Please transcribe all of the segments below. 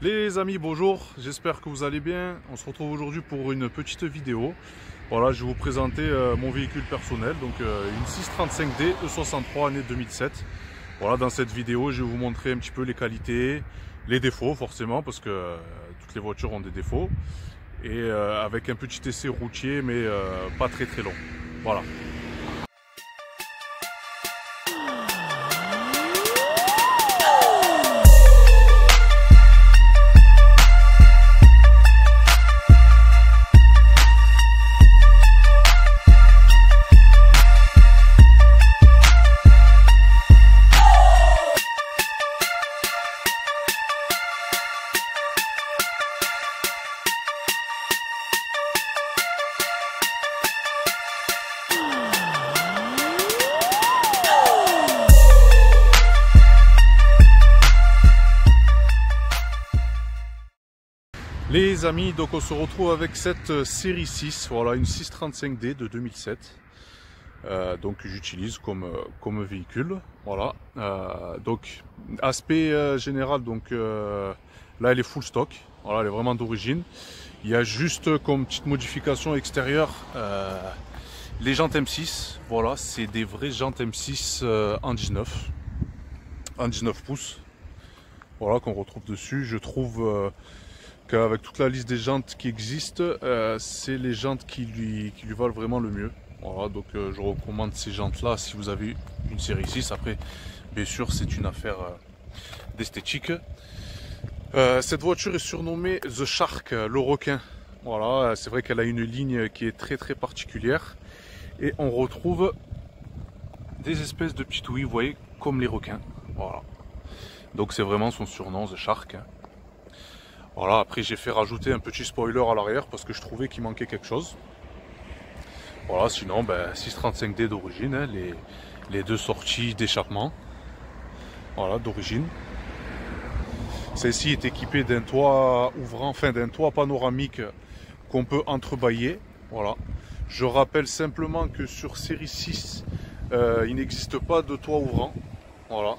Les amis, bonjour, j'espère que vous allez bien. On se retrouve aujourd'hui pour une petite vidéo. Voilà, je vais vous présenter mon véhicule personnel, donc une 635D E63 année 2007. Voilà, dans cette vidéo, je vais vous montrer un petit peu les qualités, les défauts forcément, parce que toutes les voitures ont des défauts. Et avec un petit essai routier, mais pas très long. Voilà. Les amis, donc on se retrouve avec cette série 6, voilà, une 635D de 2007. Donc j'utilise comme véhicule, voilà. Donc aspect général, donc là elle est full stock, voilà, elle est vraiment d'origine. Il y a juste comme petite modification extérieure les jantes M6, voilà, c'est des vraies jantes M6 en 19 pouces, voilà, qu'on retrouve dessus. Je trouve qu'avec toute la liste des jantes qui existent, c'est les jantes qui lui valent vraiment le mieux. Voilà, donc je recommande ces jantes là si vous avez une série 6. Après, bien sûr, c'est une affaire d'esthétique. Cette voiture est surnommée The Shark, le requin. Voilà, c'est vrai qu'elle a une ligne qui est très particulière. Et on retrouve des espèces de petites ouïes, vous voyez, comme les requins. Voilà. Donc c'est vraiment son surnom, The Shark. Voilà, après j'ai fait rajouter un petit spoiler à l'arrière parce que je trouvais qu'il manquait quelque chose. Voilà, sinon 635D d'origine, hein, les deux sorties d'échappement. Voilà, d'origine. Celle-ci est équipée d'un toit ouvrant, enfin d'un toit panoramique qu'on peut entrebâiller. Voilà. Je rappelle simplement que sur série 6, il n'existe pas de toit ouvrant. Voilà.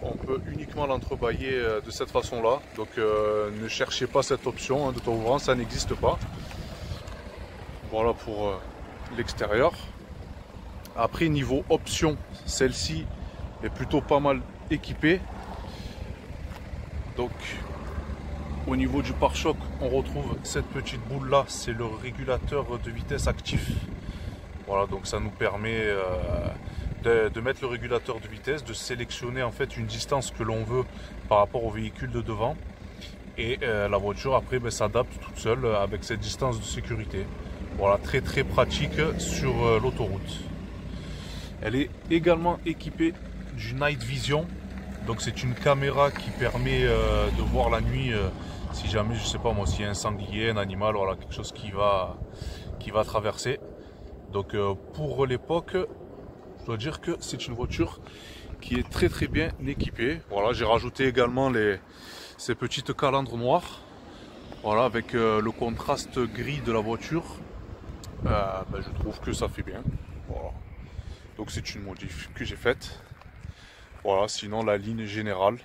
On peut uniquement l'entrebâiller de cette façon là, donc ne cherchez pas cette option hein, de toit ouvrant, ça n'existe pas. Voilà pour l'extérieur. Après niveau option, celle-ci est plutôt pas mal équipée. Donc au niveau du pare-choc, on retrouve cette petite boule là, c'est le régulateur de vitesse actif. Voilà, donc ça nous permet de mettre le régulateur de vitesse, de sélectionner en fait une distance que l'on veut par rapport au véhicule de devant, et la voiture après s'adapte toute seule avec cette distance de sécurité. Voilà, très pratique sur l'autoroute. Elle est également équipée du Night Vision, donc c'est une caméra qui permet de voir la nuit si jamais, je sais pas moi, s'il y a un sanglier, un animal, voilà, quelque chose qui va traverser. Donc pour l'époque, je dois dire que c'est une voiture qui est très bien équipée. Voilà, j'ai rajouté également ces petites calandres noires. Voilà, avec le contraste gris de la voiture, je trouve que ça fait bien. Voilà. Donc c'est une modif que j'ai faite. Voilà, sinon la ligne générale.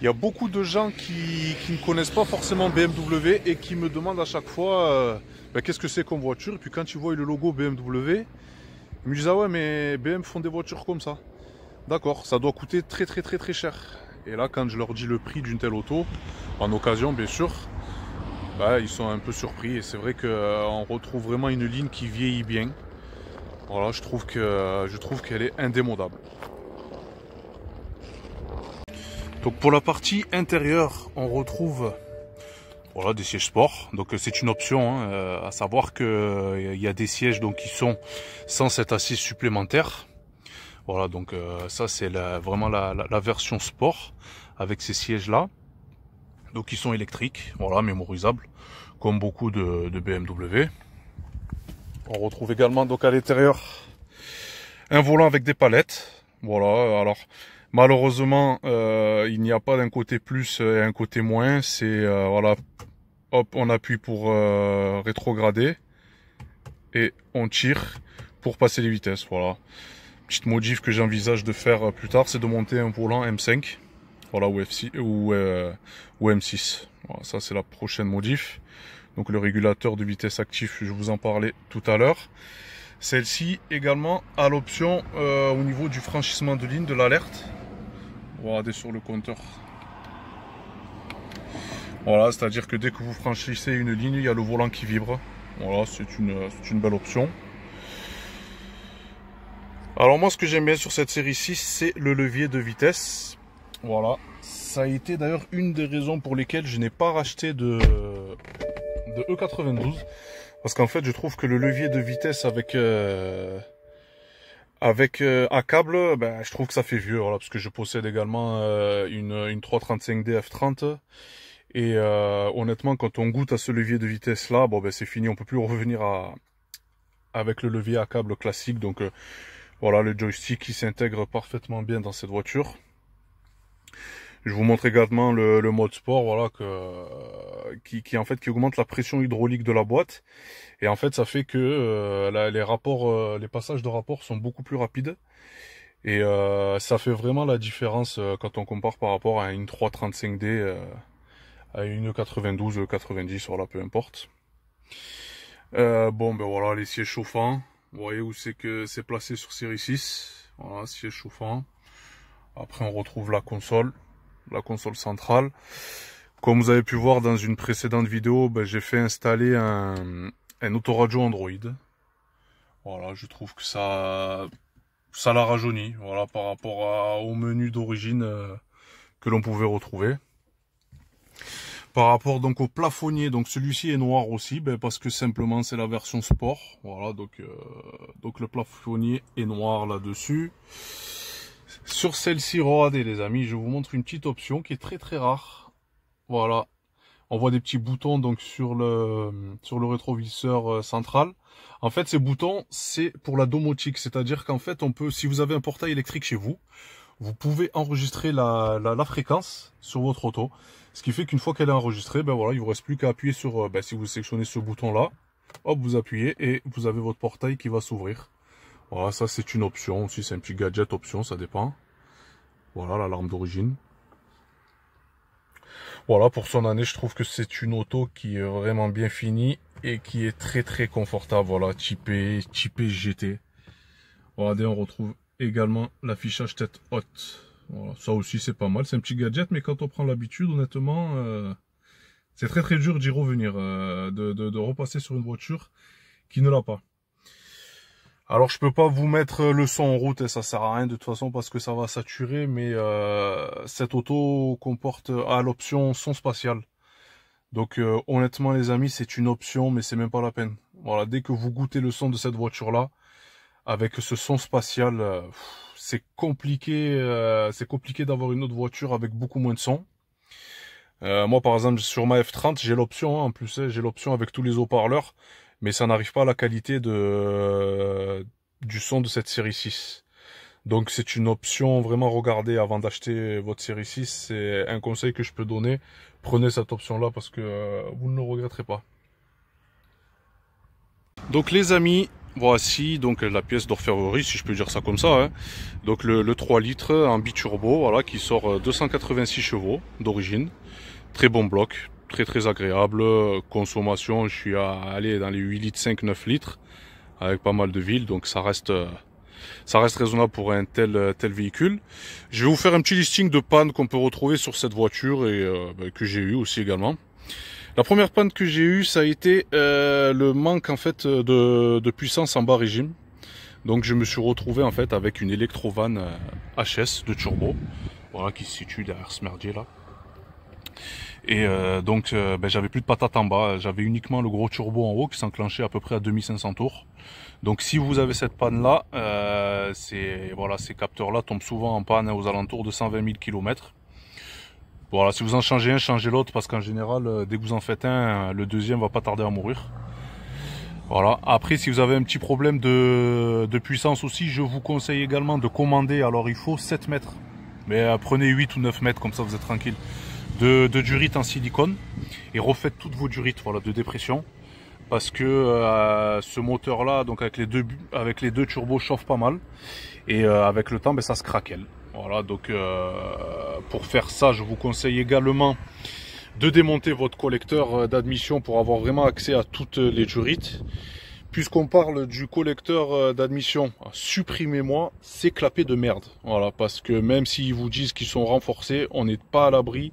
Il y a beaucoup de gens qui ne connaissent pas forcément BMW et qui me demandent à chaque fois qu'est-ce que c'est comme voiture. Et puis quand ils voient le logo BMW, ils me disent ah ouais mais BMW font des voitures comme ça. D'accord, ça doit coûter très cher. Et là quand je leur dis le prix d'une telle auto, en occasion bien sûr, ils sont un peu surpris. Et c'est vrai qu'on retrouve vraiment une ligne qui vieillit bien. Voilà, je trouve qu'elle est indémodable. Donc pour la partie intérieure, on retrouve voilà, des sièges sport. Donc c'est une option, hein, à savoir qu'il y a des sièges donc, qui sont sans cette assise supplémentaire. Voilà, donc ça c'est vraiment la version sport avec ces sièges là. Donc ils sont électriques, voilà, mémorisables, comme beaucoup de BMW. On retrouve également donc à l'intérieur un volant avec des palettes. Voilà, alors malheureusement il n'y a pas d'un côté plus et un côté moins. C'est voilà, hop, on appuie pour rétrograder et on tire pour passer les vitesses. Voilà, petite modif que j'envisage de faire plus tard, c'est de monter un volant M5. Voilà, ou M6. Voilà, ça c'est la prochaine modif. Donc le régulateur de vitesse actif, je vous en parlais tout à l'heure. Celle-ci également a l'option au niveau du franchissement de ligne, de l'alerte. Regardez sur le compteur. Voilà, c'est-à-dire que dès que vous franchissez une ligne, il y a le volant qui vibre. Voilà, c'est une belle option. Alors moi, ce que j'aime bien sur cette série 6, c'est le levier de vitesse. Voilà, ça a été d'ailleurs une des raisons pour lesquelles je n'ai pas racheté de E92. Parce qu'en fait, je trouve que le levier de vitesse avec à câble, ben, je trouve que ça fait vieux. Voilà, parce que je possède également une 335D F30. Et honnêtement, quand on goûte à ce levier de vitesse là, bon ben c'est fini, on peut plus revenir avec le levier à câble classique. Donc voilà, le joystick qui s'intègre parfaitement bien dans cette voiture. Je vous montre également le mode sport, voilà, qui en fait qui augmente la pression hydraulique de la boîte. Et en fait, ça fait que les passages de rapport sont beaucoup plus rapides. Et ça fait vraiment la différence quand on compare par rapport à une 335D. À une 92, 90, voilà, peu importe. Bon, ben voilà, les sièges chauffants. Vous voyez où c'est que c'est placé sur série 6. Voilà, siège chauffant. Après, on retrouve la console centrale. Comme vous avez pu voir dans une précédente vidéo, ben, j'ai fait installer un autoradio Android. Voilà, je trouve que ça l'a rajeuni, voilà, par rapport au menu d'origine que l'on pouvait retrouver. Par rapport donc au plafonnier, donc celui-ci est noir aussi, ben parce que simplement c'est la version sport. Voilà, donc le plafonnier est noir là-dessus. Sur celle-ci, regardez les amis, je vous montre une petite option qui est très très rare. Voilà, on voit des petits boutons donc sur le rétroviseur central. En fait, ces boutons, c'est pour la domotique, c'est-à-dire qu'en fait, on peut, si vous avez un portail électrique chez vous, vous pouvez enregistrer la fréquence sur votre auto. Ce qui fait qu'une fois qu'elle est enregistrée, ben voilà, il vous reste plus qu'à appuyer sur, si vous sélectionnez ce bouton-là, hop, vous appuyez et vous avez votre portail qui va s'ouvrir. Voilà, ça c'est une option aussi, c'est un petit gadget option, ça dépend. Voilà, l'alarme d'origine. Voilà, pour son année, je trouve que c'est une auto qui est vraiment bien finie et qui est très très confortable. Voilà, typé GT. Regardez, on retrouve également l'affichage tête haute. Voilà, ça aussi c'est pas mal, c'est un petit gadget, mais quand on prend l'habitude, honnêtement, c'est très très dur d'y revenir, de repasser sur une voiture qui ne l'a pas. Alors je peux pas vous mettre le son en route et ça sert à rien de toute façon parce que ça va saturer, mais cette auto comporte l'option son spatial. Donc honnêtement les amis, c'est une option, mais c'est même pas la peine. Voilà, dès que vous goûtez le son de cette voiture là, avec ce son spatial, c'est compliqué d'avoir une autre voiture avec beaucoup moins de son. Moi par exemple sur ma F30 j'ai l'option, en plus j'ai l'option avec tous les haut-parleurs, mais ça n'arrive pas à la qualité du son de cette série 6. Donc c'est une option, vraiment regardez avant d'acheter votre série 6, c'est un conseil que je peux donner. Prenez cette option là parce que vous ne le regretterez pas. Donc les amis, voici donc la pièce d'orfèvrerie, si je peux dire ça comme ça, hein. Donc le 3 litres en biturbo, voilà, qui sort 286 chevaux d'origine. Très bon bloc, très très agréable. Consommation, je suis allé dans les 8 litres, 5-9 litres, avec pas mal de villes, donc ça reste raisonnable pour un tel véhicule. Je vais vous faire un petit listing de pannes qu'on peut retrouver sur cette voiture et que j'ai eu aussi également. La première panne que j'ai eue, ça a été le manque en fait de puissance en bas régime. Donc je me suis retrouvé en fait avec une Electrovan HS de turbo, voilà, qui se situe derrière ce merdier là. Et donc j'avais plus de patate en bas, j'avais uniquement le gros turbo en haut qui s'enclenchait à peu près à 2500 tours. Donc si vous avez cette panne là, ces capteurs là tombent souvent en panne aux alentours de 120 000 km. Voilà, si vous en changez un, changez l'autre parce qu'en général, dès que vous en faites un, le deuxième va pas tarder à mourir. Voilà. Après, si vous avez un petit problème de puissance aussi, je vous conseille également de commander. Alors, il faut 7 mètres, mais prenez 8 ou 9 mètres, comme ça vous êtes tranquille. De durite en silicone et refaites toutes vos durites, voilà, de dépression, parce que ce moteur-là, donc avec les deux turbos, chauffe pas mal et avec le temps, ça se craquelle. Voilà, donc pour faire ça, je vous conseille également de démonter votre collecteur d'admission pour avoir vraiment accès à toutes les durites. Puisqu'on parle du collecteur d'admission, supprimez-moi ces clapets de merde. Voilà, parce que même s'ils vous disent qu'ils sont renforcés, on n'est pas à l'abri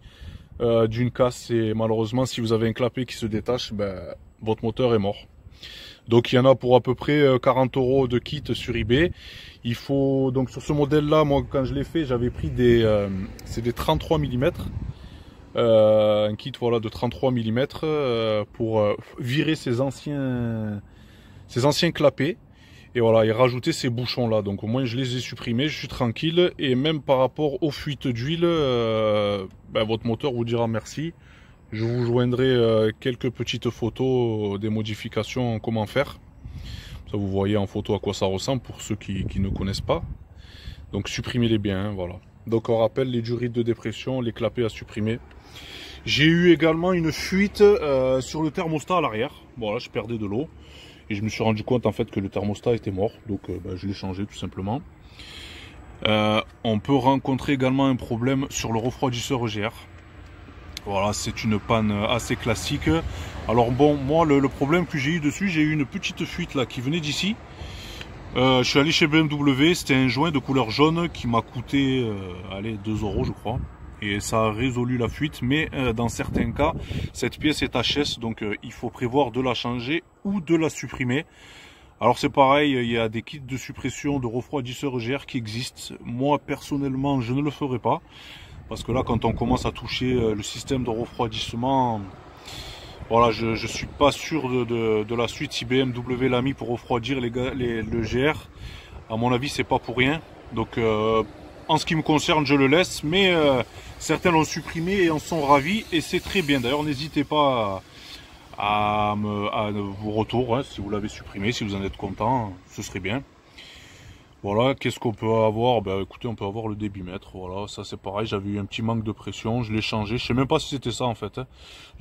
d'une casse. Et malheureusement, si vous avez un clapet qui se détache, ben, votre moteur est mort. Donc il y en a pour à peu près 40 € de kit sur eBay. Il faut donc sur ce modèle là, moi quand je l'ai fait, j'avais pris c'est des 33 mm. Un kit voilà de 33 mm pour virer ces anciens clapets et voilà, et rajouter ces bouchons là. Donc au moins je les ai supprimés, je suis tranquille. Et même par rapport aux fuites d'huile, ben, votre moteur vous dira merci. Je vous joindrai quelques petites photos des modifications, comment faire. Ça, vous voyez en photo à quoi ça ressemble pour ceux qui ne connaissent pas. Donc supprimez-les bien, hein, voilà. Donc on rappelle les durites de dépression, les clapets à supprimer. J'ai eu également une fuite sur le thermostat à l'arrière. Voilà, je perdais de l'eau. Et je me suis rendu compte en fait que le thermostat était mort. Donc bah, je l'ai changé tout simplement. On peut rencontrer également un problème sur le refroidisseur EGR. Voilà, c'est une panne assez classique. Alors bon, moi le problème que j'ai eu dessus, j'ai eu une petite fuite là qui venait d'ici. Je suis allé chez BMW, c'était un joint de couleur jaune qui m'a coûté allez, 2 € je crois. Et ça a résolu la fuite, mais dans certains cas, cette pièce est HS, donc il faut prévoir de la changer ou de la supprimer. Alors c'est pareil, il y a des kits de suppression de refroidisseur EGR qui existent. Moi personnellement, je ne le ferai pas. Parce que là, quand on commence à toucher le système de refroidissement, voilà, je ne suis pas sûr de la suite. Si BMW l'a mis pour refroidir le GR, à mon avis, c'est pas pour rien. Donc, en ce qui me concerne, je le laisse. Mais certains l'ont supprimé et en sont ravis. Et c'est très bien. D'ailleurs, n'hésitez pas à vos retours. Hein, si vous l'avez supprimé, si vous en êtes content, ce serait bien. Voilà, qu'est-ce qu'on peut avoir? Ben écoutez, on peut avoir le débitmètre, voilà, ça c'est pareil, j'avais eu un petit manque de pression, je l'ai changé, je sais même pas si c'était ça en fait, hein.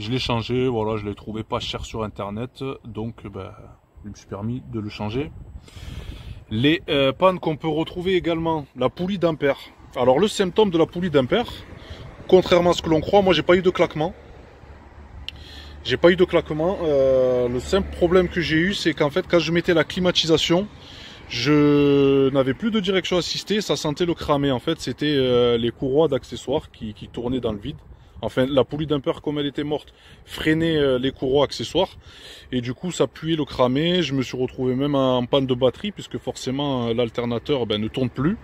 Je l'ai changé, voilà, je l'ai trouvé pas cher sur internet, donc ben, je me suis permis de le changer. Les pannes qu'on peut retrouver également, la poulie d'ampère. Alors le symptôme de la poulie d'ampère, contrairement à ce que l'on croit, moi j'ai pas eu de claquement. J'ai pas eu de claquement, le simple problème que j'ai eu, c'est qu'en fait quand je mettais la climatisation, je n'avais plus de direction assistée, ça sentait le cramer. En fait, c'était les courroies d'accessoires qui tournaient dans le vide. Enfin, la poulie d'ampère, comme elle était morte, freinait les courroies accessoires. Et du coup, ça puait le cramer. Je me suis retrouvé même en panne de batterie, puisque forcément, l'alternateur ne tourne plus.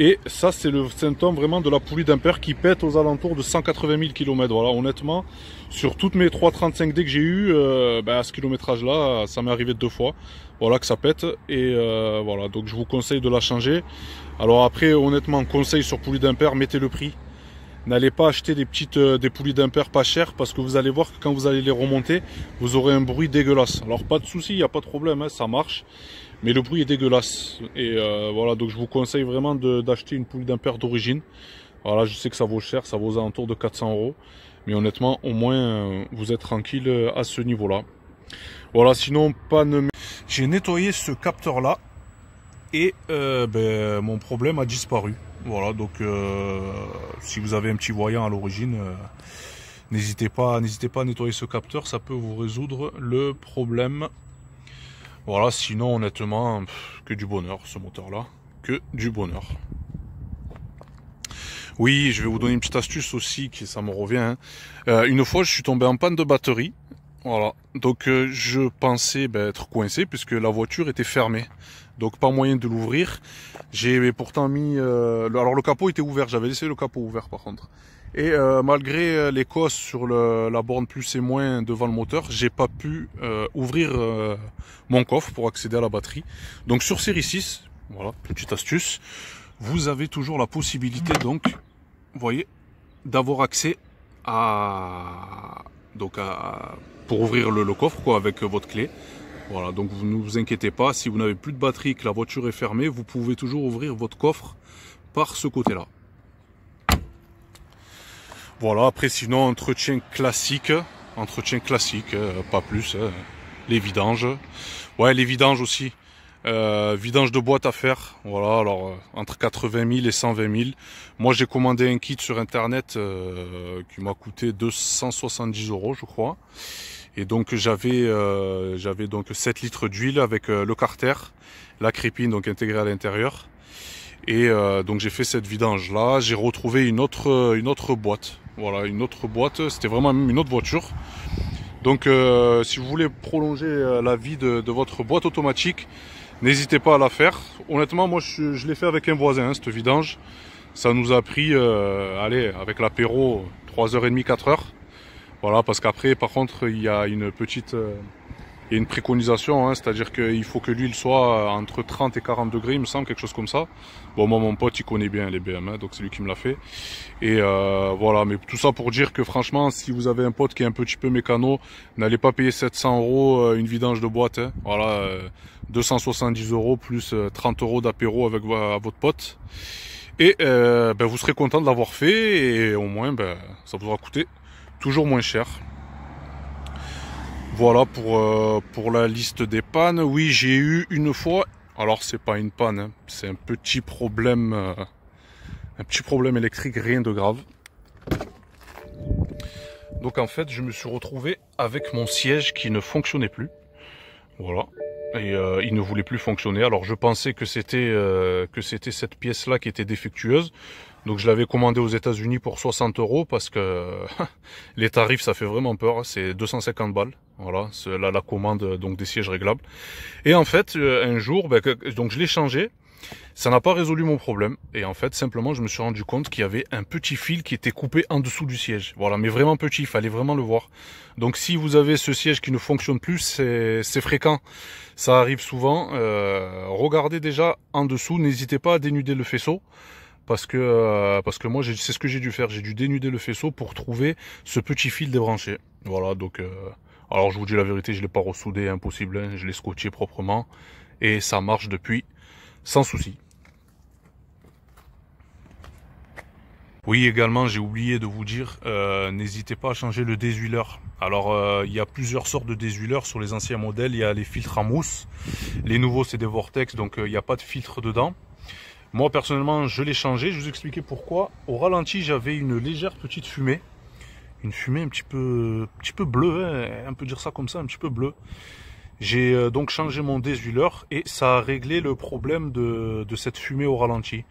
Et ça, c'est le symptôme vraiment de la poulie d'ampère qui pète aux alentours de 180 000 km. Voilà, honnêtement, sur toutes mes 335D que j'ai eu, à ce kilométrage-là, ça m'est arrivé 2 fois. Voilà, que ça pète. Et voilà, donc je vous conseille de la changer. Alors après, honnêtement, conseil sur poulie d'ampère, mettez le prix. N'allez pas acheter des poulies d'ampère pas chères, parce que vous allez voir que quand vous allez les remonter, vous aurez un bruit dégueulasse. Alors pas de souci, il n'y a pas de problème, hein, ça marche. Mais le bruit est dégueulasse. Et voilà, donc je vous conseille vraiment d'acheter une poulie d'ampère d'origine. Voilà, je sais que ça vaut cher, ça vaut aux alentours de 400 €. Mais honnêtement, au moins, vous êtes tranquille à ce niveau-là. Voilà, sinon, j'ai nettoyé ce capteur-là. Et mon problème a disparu. Voilà, donc si vous avez un petit voyant à l'origine, n'hésitez pas à nettoyer ce capteur, ça peut vous résoudre le problème. Voilà, sinon honnêtement, que du bonheur ce moteur-là, que du bonheur. Oui, je vais vous donner une petite astuce aussi, qui ça me revient. Hein. Une fois, je suis tombé en panne de batterie. Voilà, donc je pensais être coincé puisque la voiture était fermée. Donc pas moyen de l'ouvrir. J'ai pourtant mis... alors le capot était ouvert, j'avais laissé le capot ouvert par contre. Et malgré les cosses sur la borne plus et moins devant le moteur, j'ai pas pu ouvrir mon coffre pour accéder à la batterie. Donc sur série 6, voilà, petite astuce, vous avez toujours la possibilité donc, vous voyez, d'avoir accès pour ouvrir le coffre quoi, avec votre clé. Voilà, donc vous ne vous inquiétez pas, si vous n'avez plus de batterie, que la voiture est fermée, vous pouvez toujours ouvrir votre coffre par ce côté-là. Voilà, après sinon, entretien classique, pas plus. Les vidanges. Ouais, les vidanges aussi. Vidange de boîte à faire, voilà, alors entre 80 000 et 120 000. Moi j'ai commandé un kit sur internet qui m'a coûté 270 €, je crois. Et donc j'avais donc 7 litres d'huile avec le carter, la crépine donc intégrée à l'intérieur. Et donc j'ai fait cette vidange là. J'ai retrouvé une autre boîte. Voilà, une autre boîte. C'était vraiment une autre voiture. Donc si vous voulez prolonger la vie de votre boîte automatique, n'hésitez pas à la faire. Honnêtement, moi je l'ai fait avec un voisin, hein, cette vidange. Ça nous a pris, allez, avec l'apéro, 3h30, 4h. Voilà, parce qu'après, par contre, il y a une petite, il y a une préconisation, hein, c'est-à-dire qu'il faut que l'huile soit entre 30 et 40 degrés, il me semble, quelque chose comme ça. Bon, moi, mon pote, il connaît bien les BM, hein, donc c'est lui qui me l'a fait. Et voilà, mais tout ça pour dire que franchement, si vous avez un pote qui est un petit peu mécano, n'allez pas payer 700 € une vidange de boîte. Hein. Voilà, 270 € plus 30 € d'apéro avec votre pote. Et ben, vous serez content de l'avoir fait et au moins, ben, ça vous aura coûté toujours moins cher. Voilà pour la liste des pannes. Oui, j'ai eu une fois, alors c'est pas une panne, hein, c'est un petit problème électrique, rien de grave. Donc en fait, je me suis retrouvé avec mon siège qui ne fonctionnait plus. Voilà. Et il ne voulait plus fonctionner. Alors je pensais que c'était cette pièce-là qui était défectueuse. Donc je l'avais commandé aux États-Unis pour 60 € parce que les tarifs ça fait vraiment peur. C'est 250 balles. Voilà, c'est là la commande donc des sièges réglables. Et en fait un jour, ben, donc je l'ai changé. Ça n'a pas résolu mon problème. Et en fait, simplement, je me suis rendu compte qu'il y avait un petit fil qui était coupé en dessous du siège. Voilà, mais vraiment petit, il fallait vraiment le voir. Donc si vous avez ce siège qui ne fonctionne plus, c'est fréquent. Ça arrive souvent. Regardez déjà en dessous, n'hésitez pas à dénuder le faisceau. Parce que moi, c'est ce que j'ai dû faire. J'ai dû dénuder le faisceau pour trouver ce petit fil débranché. Voilà, donc... alors je vous dis la vérité, je ne l'ai pas ressoudé, impossible. Hein, je l'ai scotché proprement. Et ça marche depuis. Sans souci. Oui, également, j'ai oublié de vous dire, n'hésitez pas à changer le déshuileur. Alors, il y a plusieurs sortes de déshuileurs sur les anciens modèles. Il y a les filtres en mousse. Les nouveaux, c'est des Vortex, donc il n'y a pas de filtre dedans. Moi, personnellement, je l'ai changé. Je vais vous expliquer pourquoi. Au ralenti, j'avais une légère petite fumée. Une fumée un petit peu bleue, hein, on peut dire ça comme ça, un petit peu bleu. J'ai donc changé mon déshuileur et ça a réglé le problème de cette fumée au ralenti.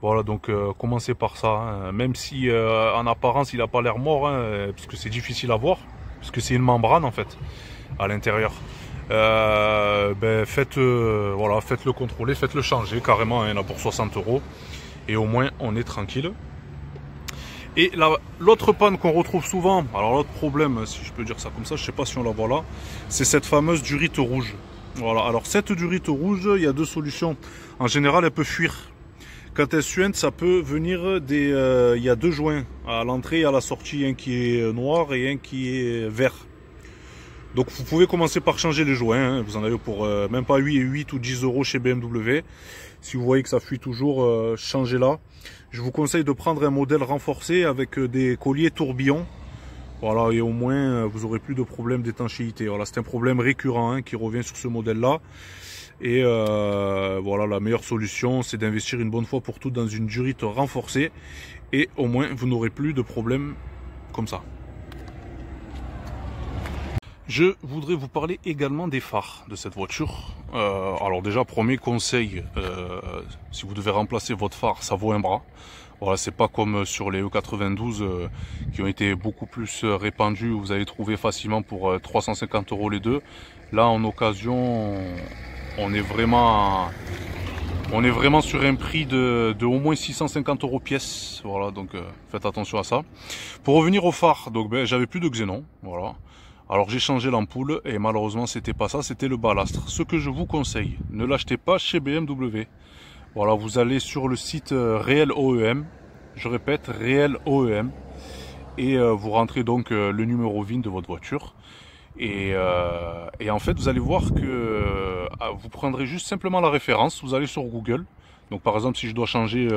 Voilà, donc commencez par ça, hein. Même si en apparence il n'a pas l'air mort, hein, parce que c'est difficile à voir, parce que c'est une membrane en fait, à l'intérieur. Ben, voilà, faites-le contrôler, faites-le changer carrément, hein, il y en a pour 60 € et au moins on est tranquille. Et l'autre panne qu'on retrouve souvent, alors l'autre problème, si je peux dire ça comme ça, je sais pas si on la voit là, c'est cette fameuse durite rouge. Voilà, alors cette durite rouge, il y a deux solutions. En général, elle peut fuir. Quand elle suinte, ça peut venir il y a deux joints à l'entrée et à la sortie, un qui est noir et un qui est vert. Donc vous pouvez commencer par changer les joints, hein. Vous en avez pour même pas 8 ou 10 € chez BMW. Si vous voyez que ça fuit toujours, changez-la. Je vous conseille de prendre un modèle renforcé avec des colliers tourbillons. Voilà, et au moins vous aurez plus de problème d'étanchéité. Voilà, c'est un problème récurrent, hein, qui revient sur ce modèle-là. Et voilà, la meilleure solution, c'est d'investir une bonne fois pour toutes dans une durite renforcée. Et au moins, vous n'aurez plus de problème comme ça. Je voudrais vous parler également des phares de cette voiture. Alors déjà, premier conseil, si vous devez remplacer votre phare, ça vaut un bras. Voilà, c'est pas comme sur les E92 qui ont été beaucoup plus répandus. Vous allez trouver facilement pour 350 € les deux. Là, en occasion, on est vraiment sur un prix de au moins 650 € pièce. Voilà, donc faites attention à ça. Pour revenir au phare, donc ben, j'avais plus de xénon. Voilà. Alors j'ai changé l'ampoule et malheureusement c'était pas ça, c'était le balastre. Ce que je vous conseille, ne l'achetez pas chez BMW. Voilà, vous allez sur le site Réel OEM, je répète Réel OEM, et vous rentrez donc le numéro VIN de votre voiture. Et en fait vous allez voir que vous prendrez juste simplement la référence, vous allez sur Google. Donc par exemple si je dois changer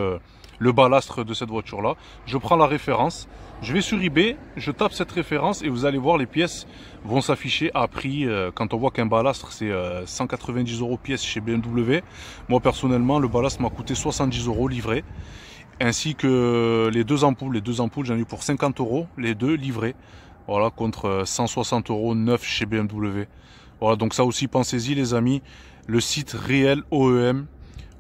le balastre de cette voiture-là. Je prends la référence, je vais sur eBay, je tape cette référence et vous allez voir les pièces vont s'afficher à prix. Quand on voit qu'un balastre c'est 190 € pièce chez BMW. Moi personnellement, le balastre m'a coûté 70 € livré. Ainsi que les deux ampoules j'en ai eu pour 50 €, les deux livrés. Voilà, contre 160 € neuf chez BMW. Voilà, donc ça aussi pensez-y les amis. Le site réel OEM.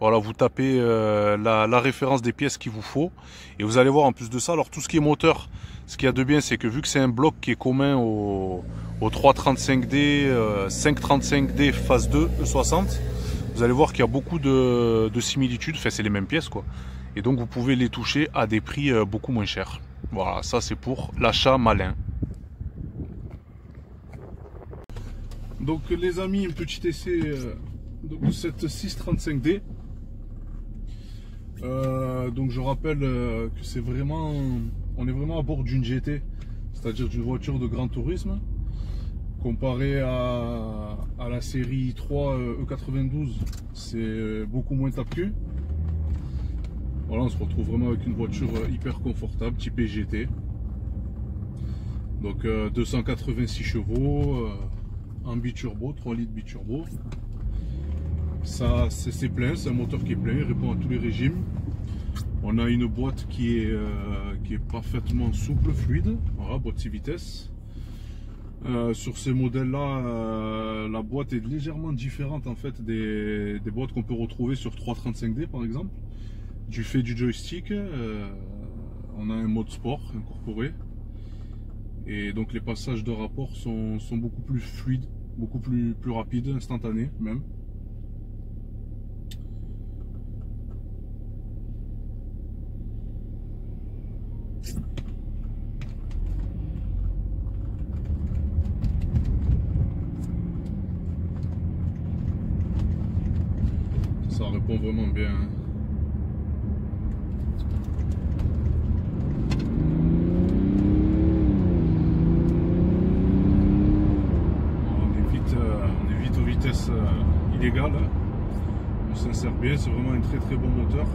Voilà, vous tapez la référence des pièces qu'il vous faut. Et vous allez voir en plus de ça, alors tout ce qui est moteur, ce qu'il y a de bien, c'est que vu que c'est un bloc qui est commun au 335D, 535D phase 2 E60, vous allez voir qu'il y a beaucoup de similitudes. Enfin, c'est les mêmes pièces quoi. Et donc vous pouvez les toucher à des prix beaucoup moins chers. Voilà, ça c'est pour l'achat malin. Donc les amis, un petit essai de cette 635D. Donc je rappelle que c'est vraiment, on est vraiment à bord d'une GT, c'est-à-dire d'une voiture de grand tourisme. Comparé à la série 3 E92, c'est beaucoup moins tape-cul. Voilà, on se retrouve vraiment avec une voiture hyper confortable, type GT. Donc 286 chevaux, en biturbo, 3 litres biturbo. Ça, c'est plein, c'est un moteur qui est plein, il répond à tous les régimes. On a une boîte qui est parfaitement souple, fluide. Voilà, boîte 6 vitesses. Sur ces modèles-là, la boîte est légèrement différente en fait des boîtes qu'on peut retrouver sur 335D par exemple. Du fait du joystick, on a un mode sport incorporé. Et donc les passages de rapport sont beaucoup plus fluides, beaucoup plus rapides, instantanés même. Ça répond vraiment bien. Illégal, on s'insère bien, c'est vraiment un très bon moteur.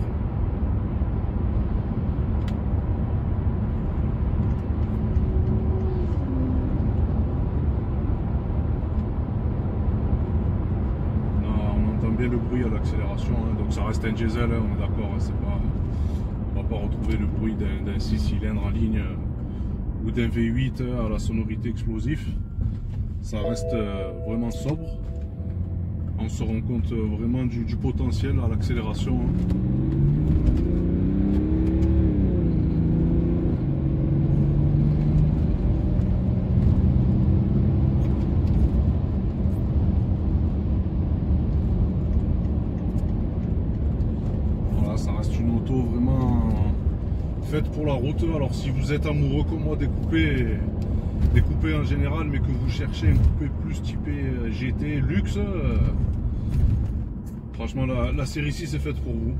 On entend bien le bruit à l'accélération, hein, donc ça reste un diesel, hein, on est d'accord, hein, on va pas retrouver le bruit d'un 6 cylindres en ligne ou d'un V8 à la sonorité explosive. Ça reste vraiment sobre. On se rend compte vraiment du potentiel à l'accélération. Voilà, ça reste une auto vraiment faite pour la route. Alors si vous êtes amoureux comme moi des coupés en général, mais que vous cherchez un coupé plus typé GT luxe, franchement la série 6 est faite pour vous.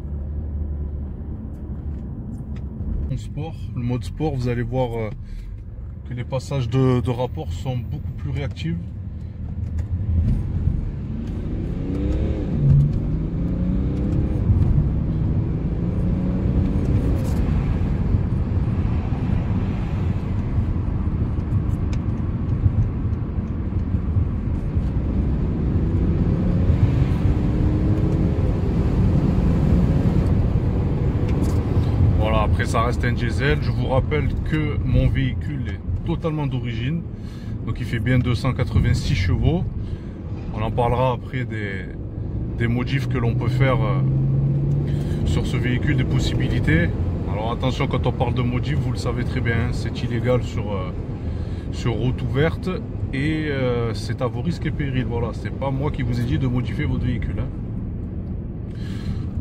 Le mode sport, vous allez voir que les passages de rapport sont beaucoup plus réactifs. Après ça reste un diesel. Je vous rappelle que mon véhicule est totalement d'origine, donc il fait bien 286 chevaux. On en parlera après des modifs que l'on peut faire sur ce véhicule, des possibilités. Alors attention, quand on parle de modifs, vous le savez très bien, c'est illégal sur route ouverte et c'est à vos risques et périls. Voilà, c'est pas moi qui vous ai dit de modifier votre véhicule, hein.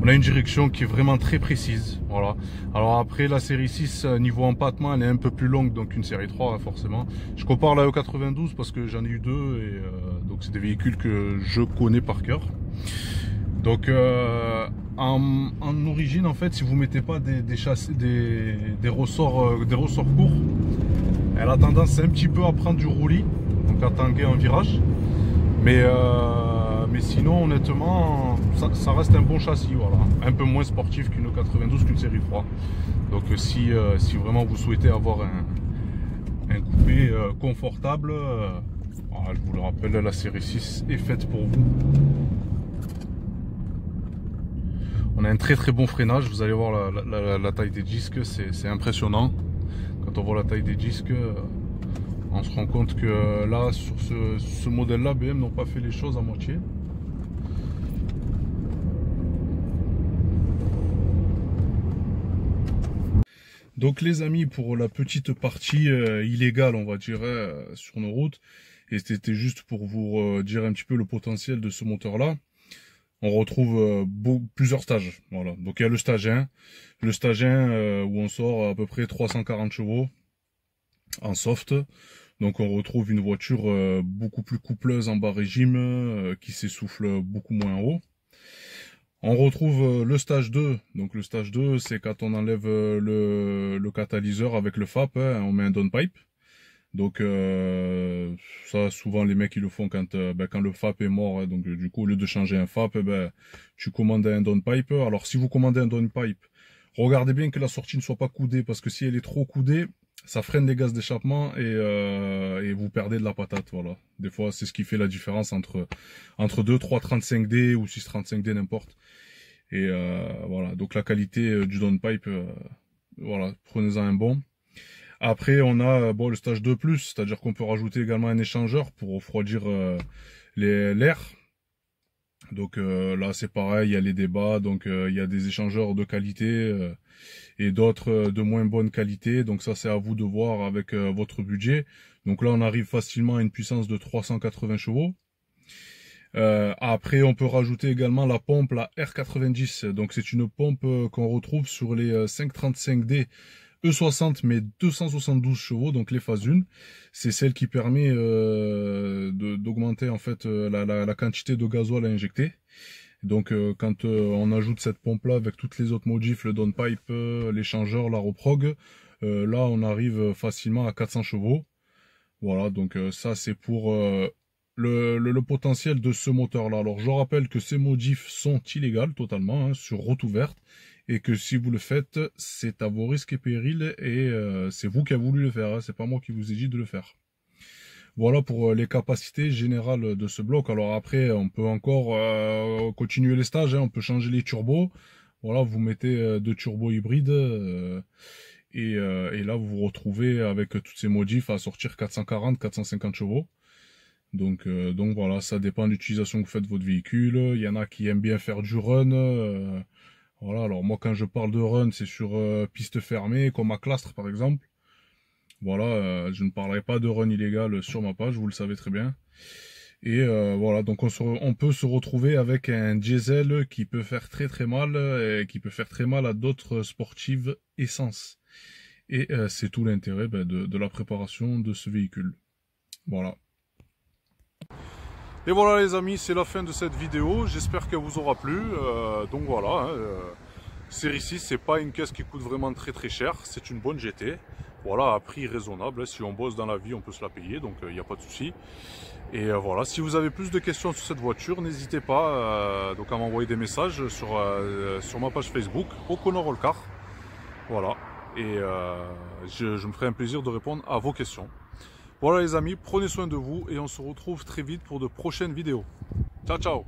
On a une direction qui est vraiment très précise. Voilà. Alors après la série 6 niveau empattement, elle est un peu plus longue, donc une série 3 forcément. Je compare la E92 parce que j'en ai eu deux et donc c'est des véhicules que je connais par cœur. Donc en origine en fait, si vous mettez pas des ressorts courts, elle a tendance un petit peu à prendre du roulis, donc à tanguer en virage. Mais Mais sinon, honnêtement, ça reste un bon châssis, voilà. Un peu moins sportif qu'une 92, qu'une série 3. Donc si vraiment vous souhaitez avoir un coupé confortable, voilà, je vous le rappelle, la série 6 est faite pour vous. On a un très bon freinage, vous allez voir la taille des disques, c'est impressionnant. Quand on voit la taille des disques, on se rend compte que là, sur ce modèle-là, BM n'ont pas fait les choses à moitié. Donc les amis, pour la petite partie illégale, on va dire, sur nos routes, et c'était juste pour vous dire un petit peu le potentiel de ce moteur-là. On retrouve plusieurs stages. Voilà. Donc il y a le stage 1. Le stage 1 où on sort à peu près 340 chevaux en soft. Donc on retrouve une voiture beaucoup plus coupleuse en bas régime, qui s'essouffle beaucoup moins haut. On retrouve le stage 2. Donc le stage 2, c'est quand on enlève le catalyseur avec le FAP, hein, on met un downpipe. Donc ça, souvent les mecs ils le font quand le FAP est mort, hein. Donc du coup, au lieu de changer un FAP, tu commandes un downpipe. Alors si vous commandez un downpipe, regardez bien que la sortie ne soit pas coudée, parce que si elle est trop coudée, ça freine les gaz d'échappement et vous perdez de la patate. Voilà. Des fois, c'est ce qui fait la différence entre 2, 3, 35D ou 6, 35D, n'importe. Et voilà. Donc la qualité du downpipe, voilà, prenez-en un bon. Après, on a le stage 2+, c'est-à-dire qu'on peut rajouter également un échangeur pour refroidir l'air. Donc là, c'est pareil, il y a les débats, donc il y a des échangeurs de qualité et d'autres de moins bonne qualité. Donc ça, c'est à vous de voir avec votre budget. Donc là, on arrive facilement à une puissance de 380 chevaux. Après, on peut rajouter également la pompe, la R90. Donc c'est une pompe qu'on retrouve sur les 535D E60, mais 272 chevaux, donc les phases 1. C'est celle qui permet d'augmenter en fait la quantité de gasoil à injecter. Donc quand on ajoute cette pompe là avec toutes les autres modifs, le downpipe, l'échangeur, la reprog, là on arrive facilement à 400 chevaux. Voilà, donc ça c'est pour le potentiel de ce moteur là. Alors je rappelle que ces modifs sont illégales totalement, hein, sur route ouverte, et que si vous le faites, c'est à vos risques et périls, et c'est vous qui avez voulu le faire, hein, c'est pas moi qui vous ai dit de le faire. Voilà pour les capacités générales de ce bloc. Alors après, on peut encore continuer les stages, hein, on peut changer les turbos. Voilà, vous mettez 2 turbos hybrides, et là vous vous retrouvez avec toutes ces modifs à sortir 440, 450 chevaux. Donc voilà, ça dépend de l'utilisation que vous faites de votre véhicule. Il y en a qui aiment bien faire du run. Voilà, alors moi quand je parle de run, c'est sur piste fermée, comme à Clastres par exemple. Voilà, je ne parlerai pas de run illégal sur ma page, vous le savez très bien. Et voilà, donc on peut se retrouver avec un diesel qui peut faire très mal, et qui peut faire très mal à d'autres sportives essence. Et c'est tout l'intérêt de la préparation de ce véhicule. Voilà. Et voilà les amis, c'est la fin de cette vidéo, j'espère qu'elle vous aura plu. Donc voilà, série 6, c'est pas une caisse qui coûte vraiment très cher, c'est une bonne GT. Voilà, à prix raisonnable, si on bosse dans la vie, on peut se la payer, donc il n'y a pas de souci. Et voilà, si vous avez plus de questions sur cette voiture, n'hésitez pas donc à m'envoyer des messages sur ma page Facebook, O'Connor All Car. Voilà, et je me ferai un plaisir de répondre à vos questions. Voilà les amis, prenez soin de vous et on se retrouve très vite pour de prochaines vidéos. Ciao ciao.